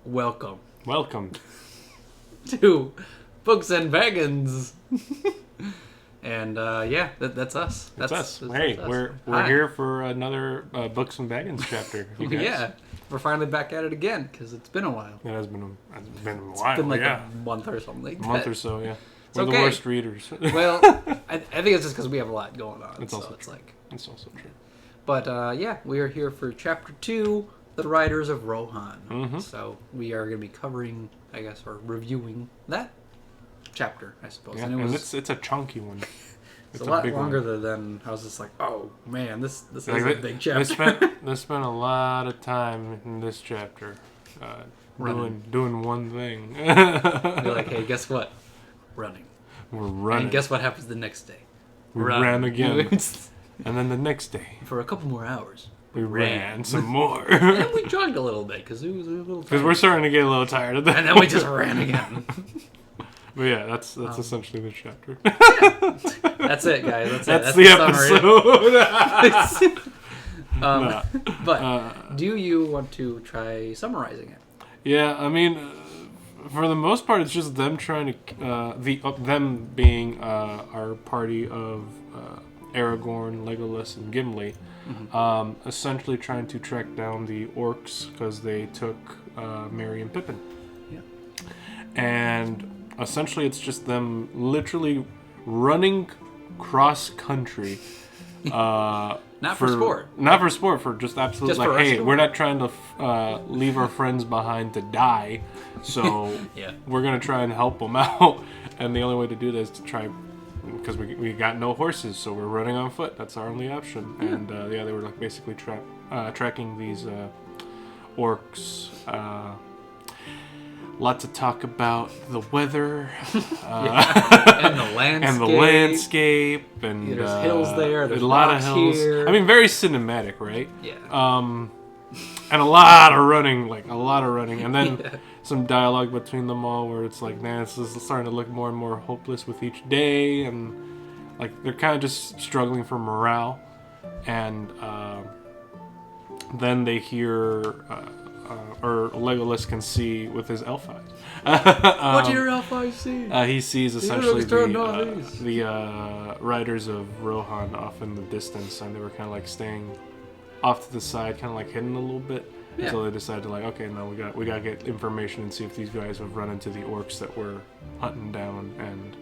Welcome to Books and Baggins. And that's us. That's us. Hey, we're here for another Books and Baggins chapter. You guys. Yeah, we're finally back at it again because it's been a while. It has been a while. It's been like a month or something like that. A month or so, yeah. It's We're okay. the worst readers. Well, I think it's just because we have a lot going on. It's also true. It's also true. But we are here for Chapter 2, The Riders of Rohan. Mm-hmm. So we are going to be covering, I guess, or reviewing that chapter, I suppose. Yeah, and it's a chunky one. It's a lot longer than I was just like, oh man, this is a big chapter. They spent a lot of time in this chapter doing one thing. They're like, hey, guess what? Running. We're running. And guess what happens the next day? We ran again. And then the next day, for a couple more hours, we ran some more. And then we jogged a little bit because it was a little tired. Because we're starting to get a little tired of that. And then we just ran again. But yeah, that's essentially the chapter. Yeah. That's it, guys. That's the episode. But do you want to try summarizing it? Yeah, I mean, for the most part, it's just them trying to them being our party of Aragorn, Legolas, and Gimli, essentially trying to track down the orcs because they took Merry and Pippin. Yeah. And essentially, it's just them literally running cross country. Not for sport. Not for sport, for just absolute just like, hey, we're not trying to leave our friends behind to die, so yeah. We're going to try and help them out. And the only way to do that is to try, because we got no horses, so we're running on foot. That's our only option. Yeah. And they were like basically tracking these orcs. Lots of talk about the weather, and the landscape, and there's hills there. There's a lot of hills. Here. I mean, very cinematic, right? Yeah. And a lot of running, and then some dialogue between them all, where it's like, man, this is starting to look more and more hopeless with each day, and like they're kind of just struggling for morale, and then they hear. Or Legolas can see with his elf eyes. What do your elf eyes see? He sees essentially the riders of Rohan off in the distance, and they were kind of like staying off to the side, kind of like hidden a little bit, until they decided to like, okay, no, we got to get information and see if these guys have run into the orcs that we're hunting down, and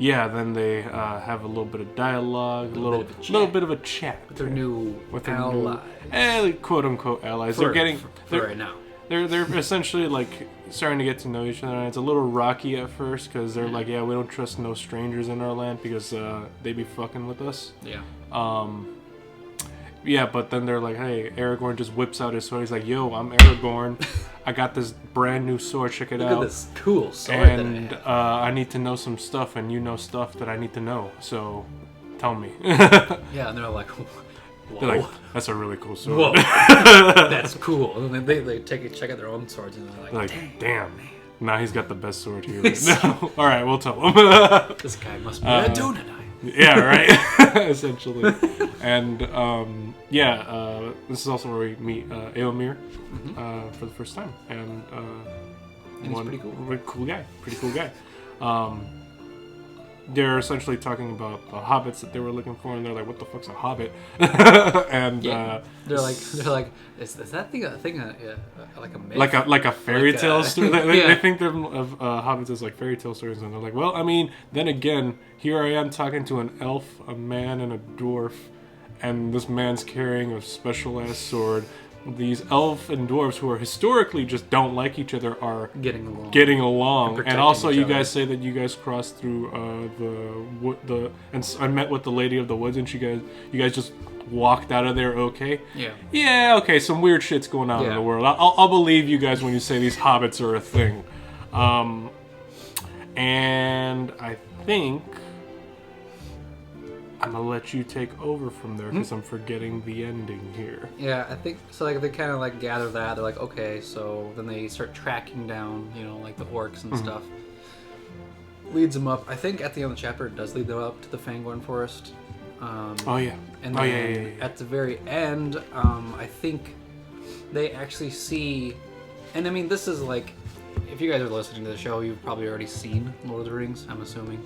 then they have a little bit of dialogue, a little bit of a chat with their new allies. Quote unquote allies. For they're right now. They're essentially like starting to get to know each other, and it's a little rocky at first because they're like, yeah, we don't trust no strangers in our land because they be fucking with us. Yeah. Yeah, but then they're like, hey, Aragorn just whips out his sword. He's like, yo, I'm Aragorn. I got this brand new sword. Check it out. Look at this cool sword. And I need to know some stuff, and you know stuff that I need to know. So, tell me. Yeah, and they're like, whoa. They're like, that's a really cool sword. Whoa, that's cool. And then they take a check at their own swords, and they're like, damn. Now he's got the best sword here right now. All right, we'll tell him. This guy must be a Dunanite. Yeah, right. Essentially. And this is also where we meet Eomer for the first time, and he's pretty cool. Pretty cool guy. They're essentially talking about the hobbits that they were looking for, and they're like, "What the fuck's a hobbit?" And they're like, is that thing a thing like a myth? like a fairy tale story? They think of hobbits as like fairy tale stories, and they're like, well, I mean, then again, here I am talking to an elf, a man, and a dwarf, and this man's carrying a special ass sword. These elf and dwarves who are historically just don't like each other are getting along. And also you guys say that you guys crossed through I met with the Lady of the Woods, and you guys just walked out of there okay? Yeah, okay, some weird shit's going on in the world. I'll believe you guys when you say these hobbits are a thing. And I think I'm gonna let you take over from there because I'm forgetting the ending here. Yeah, I think so. Like they kind of like gather that they're like, okay, so then they start tracking down, like the orcs and stuff. Leads them up. I think at the end of the chapter, it does lead them up to the Fangorn Forest. And then yeah. at the very end, I think they actually see And I mean, this is like, if you guys are listening to the show, you've probably already seen Lord of the Rings, I'm assuming.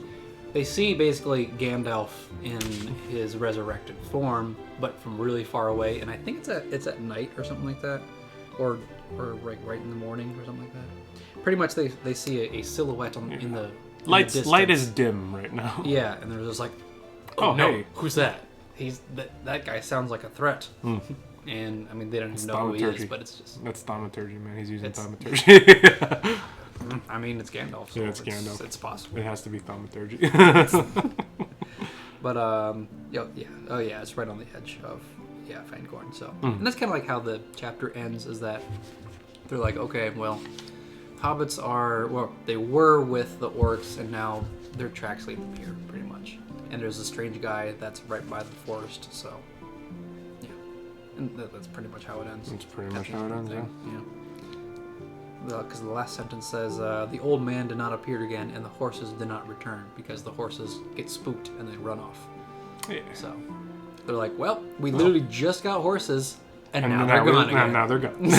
They see basically Gandalf in his resurrected form, but from really far away, and I think it's at night or something like that, or right in the morning or something like that. Pretty much they see a silhouette in the light is dim right now. Yeah, and they're just like, oh no, hey, who's that? That guy sounds like a threat. And I mean, they don't even know who he is, but it's just that's thaumaturgy, man. He's using thaumaturgy. I mean, it's Gandalf. So yeah, it's Gandalf. It's possible. It has to be thaumaturgy. But it's right on the edge of Fangorn. So and that's kind of like how the chapter ends. Is that they're like, okay, well, hobbits they were with the orcs, and now their tracks lead them here, pretty much. And there's a strange guy that's right by the forest. So yeah, and that's pretty much how it ends. That's pretty much how it ends. Yeah. Because the last sentence says, the old man did not appear again, and the horses did not return, because the horses get spooked and they run off. Yeah. So they're like, well, we literally just got horses, and now they're gone again. Now they're gone.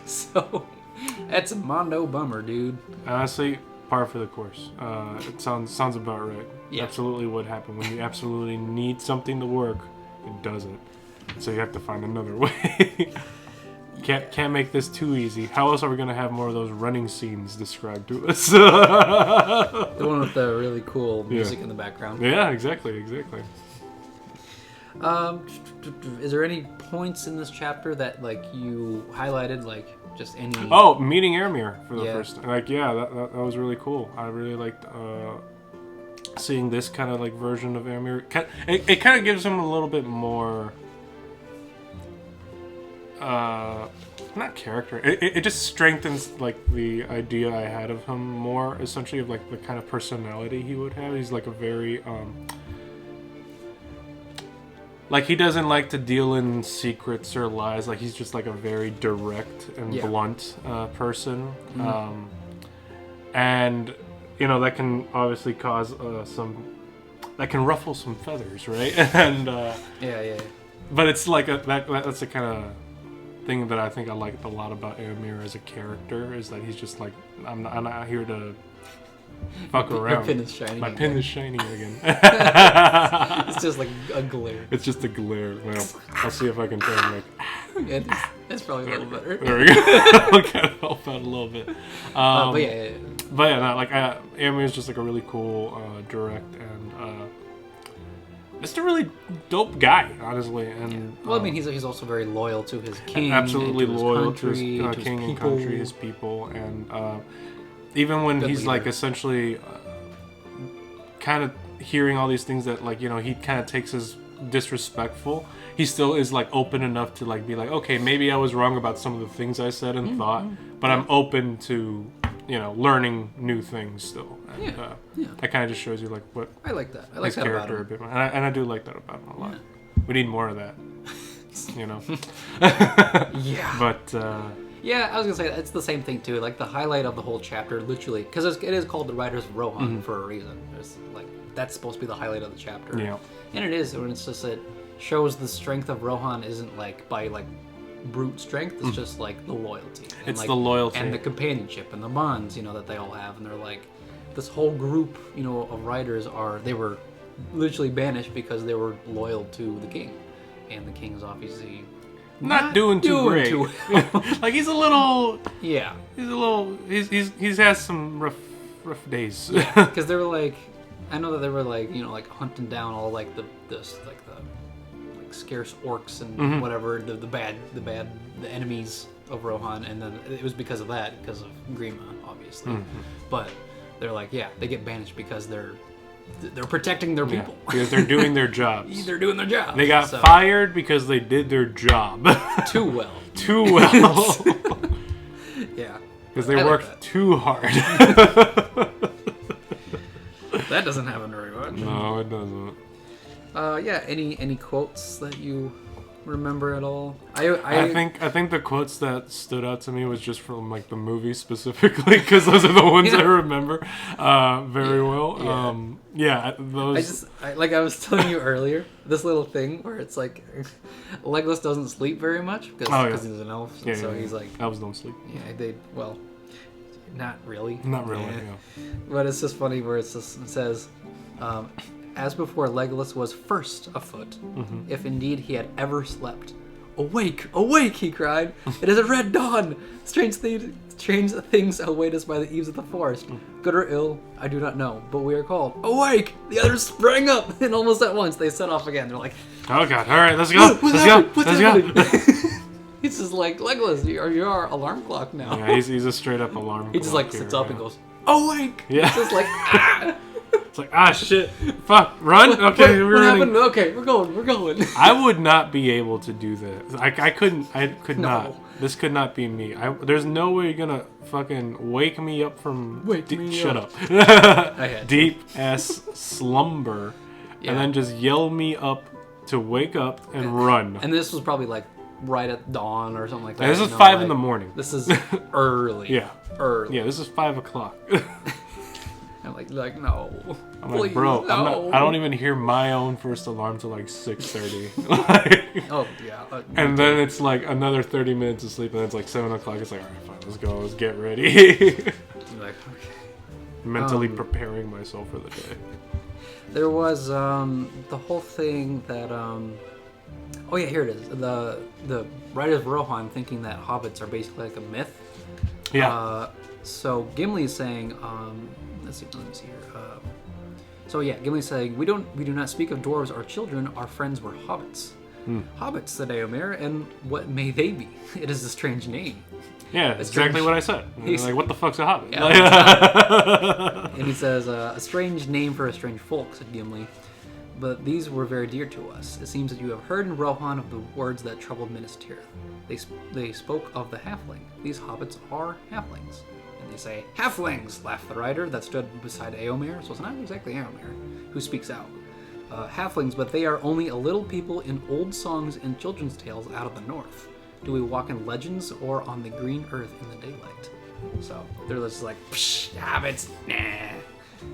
So that's a mondo bummer, dude. Honestly, par for the course. It sounds about right. Yeah. Absolutely what happened. When you absolutely need something to work, it doesn't. So you have to find another way. Can't make this too easy. How else are we gonna have more of those running scenes described to us? The one with the really cool music in the background. Yeah, exactly. Is there any points in this chapter that like you highlighted, like just any? Oh, meeting Eomer for the first time. Like, that was really cool. I really liked seeing this kind of like version of Eomer. It kind of gives him a little bit more. Not character. It just strengthens like the idea I had of him more, essentially, of like the kind of personality he would have. He's like a very like he doesn't like to deal in secrets or lies. Like he's just like a very direct and blunt person. And that can obviously cause that can ruffle some feathers, right? And but it's like that's the kind of thing that I think I liked a lot about Eomer as a character, is that he's just like, I'm not here to fuck around. My pin is shining. My pin is shining again. It's just like a glare. It's just a glare. Well, I'll see if I can turn like. That's probably a little better. There we go. I'll kind of help out a little bit. But Eomer is just like a really cool, direct, and just a really dope guy, honestly. And well, I mean, he's also very loyal to his king. Absolutely loyal to his king and country, his people, and even when he's like essentially kind of hearing all these things that like he kind of takes as disrespectful, he still is like open enough to like be like, okay, maybe I was wrong about some of the things I said and thought, but I'm open to learning new things still. And, that kind of just shows you like what I like that. I like that character about him. a bit more. And I do like that about him a lot. We need more of that. Yeah. But I was gonna say it's the same thing too. Like the highlight of the whole chapter, literally, because it is called the Riders of Rohan for a reason. There's like that's supposed to be the highlight of the chapter. Yeah. And it is when it's just it shows the strength of Rohan isn't like by like brute strength. It's just like the loyalty. And it's like, the loyalty and the companionship and the bonds that they all have, and they're like this whole group of riders they were literally banished because they were loyal to the king, and the king's obviously not doing too great. Like he's a little he's had some rough days. Because they were like, I know that they were like like hunting down all like the scarce orcs and whatever the enemies of Rohan, and then it was because of Grima, obviously. But they're like, they get banished because they're protecting their people. Because they're doing their jobs. They're doing their jobs. They got fired because they did their job too well. Yeah. Because they worked too hard. That doesn't happen very much. No, it doesn't. Any quotes that you remember at all. I think the quotes that stood out to me was just from like the movie specifically, because those are the ones I remember very well. Those. Like I was telling you earlier, this little thing where it's like Legolas doesn't sleep very much because he's an elf, so he's like elves don't sleep. Yeah, not really. Not really. But it's just funny where it says. As before, Legolas was first afoot, if indeed he had ever slept. Awake, awake, he cried. It is a red dawn. Strange things await us by the eaves of the forest. Good or ill, I do not know, but we are called. Awake! The others sprang up, and almost at once they set off again. They're like, oh god, alright, let's go, let's go. He's just like, Legolas, you're our alarm clock now. Yeah, he's a straight up alarm clock. He just like sits up and goes, awake! Yeah. It's just like, ah! It's like, shit, fuck, run. Okay, what happened? Okay, we're going. I would not be able to do that. I could not. This could not be me. There's no way you're gonna fucking wake me up from shut up. Deep ass slumber, and then just yell me up to wake up and run. And this was probably like right at dawn or something like that. This is 5 in the morning. This is early. Yeah, early. Yeah, this is 5 o'clock. I'm like no. I'm please, like, bro, no. I don't even hear my own first alarm till like 6:30. Oh yeah. And then it's like another 30 minutes of sleep, and then it's like 7 o'clock. It's like, all right, fine, let's go, let's get ready. You're like, okay. Mentally preparing myself for the day. There was the whole thing that oh yeah, here it is. The writers of Rohan thinking that hobbits are basically like a myth. Yeah. So Gimli is saying, let me see here. So yeah, Gimli's saying, we do not speak of dwarves or children. Our friends were hobbits. Hobbits, said Eomer, and what may they be? It is a strange name. Yeah, exactly what I said. He's like, what the fuck's a hobbit? Yeah, and he says, a strange name for a strange folk, said Gimli. But these were very dear to us. It seems that you have heard in Rohan of the words that troubled Minas Tirith. They spoke of the halfling. These hobbits are halflings. And they say, halflings, laughed the rider that stood beside Eomer. So it's not exactly Eomer who speaks out. Halflings, but they are only a little people in old songs and children's tales out of the north. Do we walk in legends or on the green earth in the daylight? So they're just like, psh, hobbits, nah.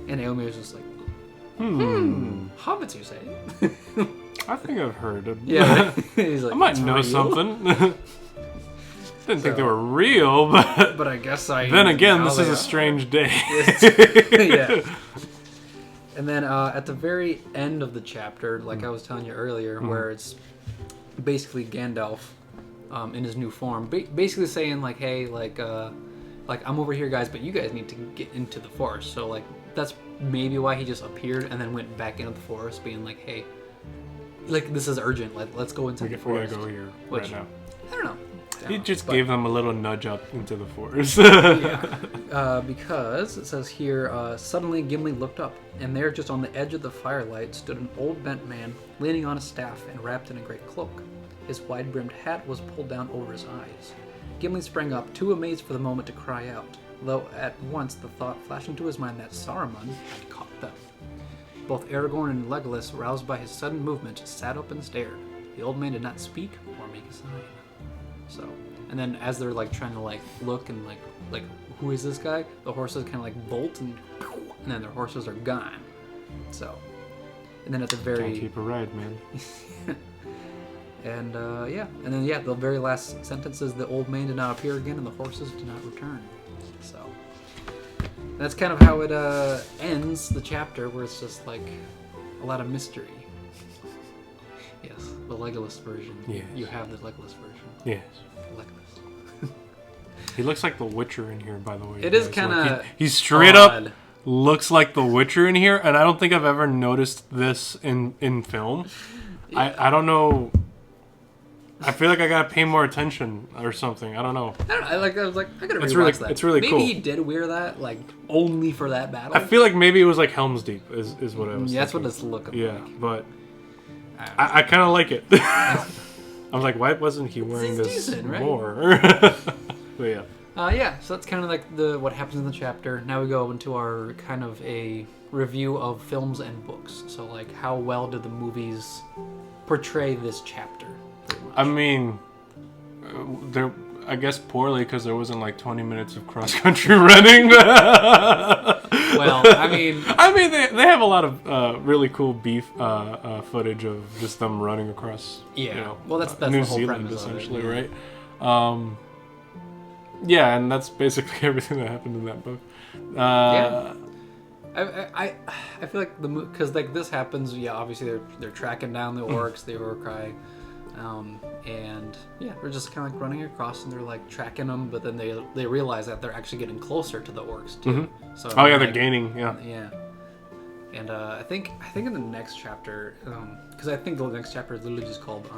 And Eomer's just like, hobbits, you say? I think I've heard of. Yeah, he's like, I might know something. Didn't think they were real, but I guess I. Then again, this is a strange day. Yeah. And then at the very end of the chapter, like I was telling you earlier, where it's basically Gandalf in his new form, basically saying like, hey, like I'm over here, guys, but you guys need to get into the forest. So like that's maybe why he just appeared and then went back into the forest, being like, hey, like this is urgent. Let's go into the forest. We gotta go here right now. I don't know. He just gave them a little nudge up into the forest. Yeah. Because it says here, suddenly Gimli looked up, and there, just on the edge of the firelight, stood an old bent man, leaning on a staff and wrapped in a great cloak. His wide-brimmed hat was pulled down over his eyes. Gimli sprang up, too amazed for the moment to cry out, though at once the thought flashed into his mind that Saruman had caught them. Both Aragorn and Legolas, roused by his sudden movement, sat up and stared. The old man did not speak or make a sign. So, and then as they're like trying to like look and like who is this guy? The horses kind of like bolt and then their horses are gone. So, and then at the very can't keep a ride, man. And and then the very last sentence is the old man did not appear again and the horses did not return. So that's kind of how it ends the chapter, where it's just like a lot of mystery. Yes, the Legolas version. Yes. You have the Legolas version. Yes. Legolas. He looks like the Witcher in here, by the way. It is kind of like he straight up looks like the Witcher in here, and I don't think I've ever noticed this in film. Yeah. I don't know. I feel like I gotta pay more attention or something. I don't know. I was like, I gotta rewatch that. It's really maybe cool. Maybe he did wear that like only for that battle. I feel like maybe it was like Helm's Deep is what I was. Yeah, that's what it's looking like. Yeah, but I kind of like it. I was like, why wasn't he wearing this decent, right? more? But yeah. So that's kind of like what happens in the chapter. Now we go into our kind of a review of films and books. So like, how well did the movies portray this chapter I mean, I guess poorly because there wasn't like 20 minutes of cross country running. Well, I mean, they have a lot of really cool beef footage of just them running across. Yeah. You know, well, that's New the whole Zealand premise essentially, of it, right? Yeah, and that's basically everything that happened in that book. Yeah. I feel like because like this happens, yeah. Obviously, they're tracking down the orcs, the Uruk-hai, and yeah, they're just kind of like running across, and they're like tracking them. But then they realize that they're actually getting closer to the orcs too. Mm-hmm. So they're gaining. Yeah. Yeah. And I think in the next chapter, because I think the next chapter is literally just called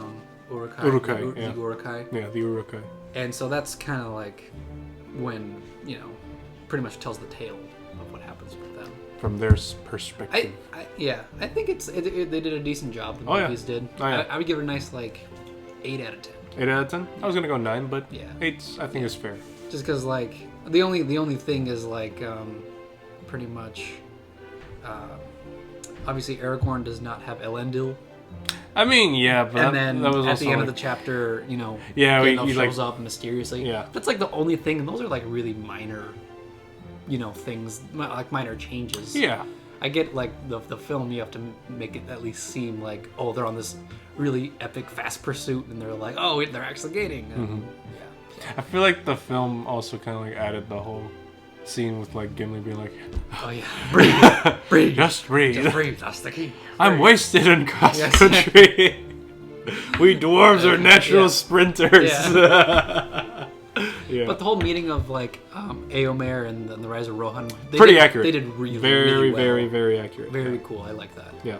Uruk-hai. The Uruk-hai. Yeah, the Uruk-hai. And so that's kind of like when pretty much tells the tale of what happens with them. From their perspective. I think they did a decent job. The movies did. Oh, yeah. I would give it a nice like 8 out of 10. 8 out of 10? I was gonna go 9, but yeah, 8 I think is fair. Just because like the only thing is like pretty much obviously Aragorn does not have Elendil. I mean, yeah, but and then that was at also the end like, of the chapter, Gandalf he shows like, up mysteriously. Yeah, that's like the only thing, and those are like really minor, things, like minor changes. Yeah, I get like the film, you have to make it at least seem like, oh, they're on this really epic fast pursuit, and they're like, oh, they're actually gaining. Mm-hmm. Yeah, I feel like the film also kind of like added the whole scene with like Gimli being like, oh yeah, breathe, breathe, just breathe, that's the key. Breathe. I'm wasted in cross country. We dwarves are natural sprinters. Yeah. Yeah. But the whole meeting of like Eomer and the rise of Rohan, accurate. They did really, very, really well. very, very accurate. Very cool. I like that. Yeah,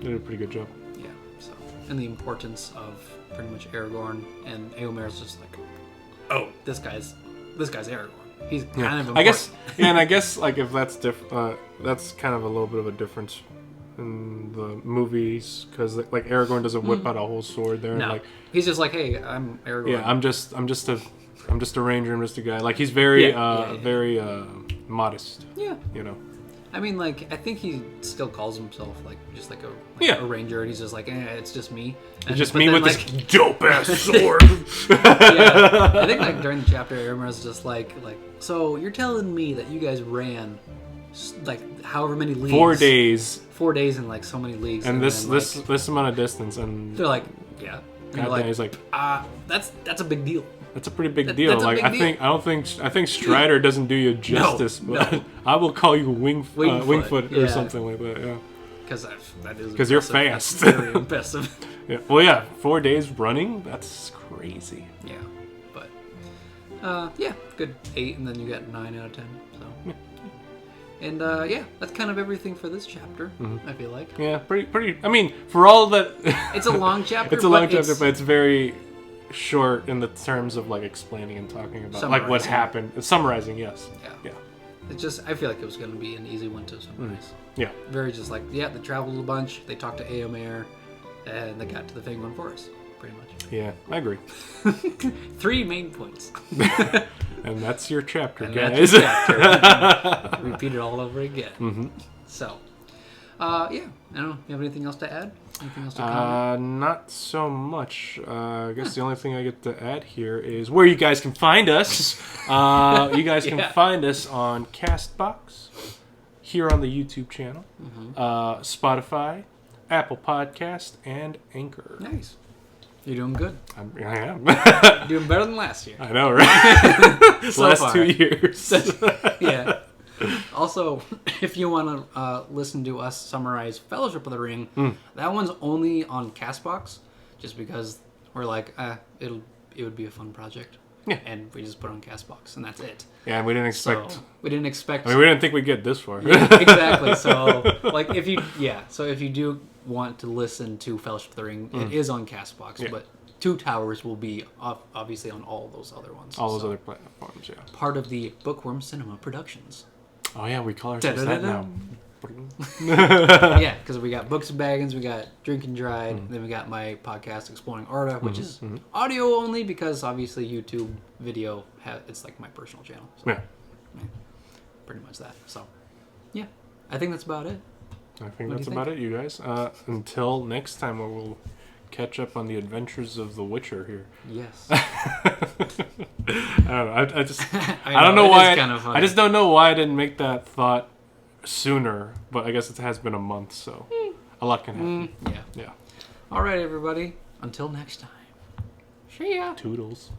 they did a pretty good job. Yeah. So, and the importance of pretty much Aragorn, and Eomer is just like, oh, this guy's Aragorn. He's kind of important. I guess like if that's that's kind of a little bit of a difference in the movies because like Aragorn doesn't whip out a whole sword there. No, like he's just like, hey, I'm Aragorn. Yeah, I'm just a ranger. I'm just a guy. Like he's very very modest. Yeah. I mean, like, I think he still calls himself like just like a ranger, and he's just like, it's just me. It's just me with this dope ass sword. Yeah, I think like during the chapter, Eomer's just like, so you're telling me that you guys ran like however many leagues? 4 days. 4 days in like so many leagues. And this amount of distance, and they're like, yeah. God damn, he's like, that's a big deal. That's a pretty big deal. Like I think Strider doesn't do you justice, but I will call you Wingfoot or something like that. Yeah. Because you're fast. Very impressive. Yeah. Well, yeah. 4 days running. That's crazy. Yeah. But good 8, and then you got 9 out of 10. So. Yeah. And that's kind of everything for this chapter. Mm-hmm. I feel like. Yeah. Pretty. I mean, for all that. It's a long chapter. It's a long chapter, but it's very short in the terms of like explaining and talking about like what happened. Summarizing, yes. Yeah. It's just, I feel like it was going to be an easy one to summarize. Yeah. Very just like, they traveled a bunch, they talked to Eomer, and they got to the Fangorn Forest, pretty much. Yeah, I agree. 3 main points. And that's your chapter, guys. That's your chapter. Repeat it all over again. Mm-hmm. So, I don't know. You have anything else to add? Anything else to comment? Not so much. I guess the only thing I get to add here is where you guys can find us. You guys can find us on Castbox, here on the YouTube channel, Spotify, Apple Podcast, and Anchor. Nice. You're doing good. I am. You're doing better than last year. I know, right? So last far. 2 years. Yeah. Also, if you want to listen to us summarize Fellowship of the Ring, that one's only on Castbox, just because we're like, it would be a fun project. Yeah. And we just put it on Castbox, and that's it. Yeah, and we didn't expect. So, we didn't expect. I mean, we didn't think we'd get this far. Yeah, exactly. So, like, if you do want to listen to Fellowship of the Ring, it is on Castbox, but Two Towers will be obviously on all those other ones. All those other platforms, yeah. Part of the Bookworm Cinema Productions. Oh yeah, we call ourselves that now. Yeah, because we got Books and Baggins, we got Drink and Dried, then we got my podcast Exploring Arda, which is audio only because obviously YouTube video it's like my personal channel. So, yeah, pretty much that. So, yeah, I think that's about it. I think that's about it, you guys. Until next time, where we'll catch up on the adventures of the Witcher here. Yes. I don't know. I just I don't know why. Kind of funny. I just don't know why I didn't make that thought sooner. But I guess it has been a month, so a lot can happen. Yeah. Yeah. All right, everybody. Until next time. See ya. Toodles.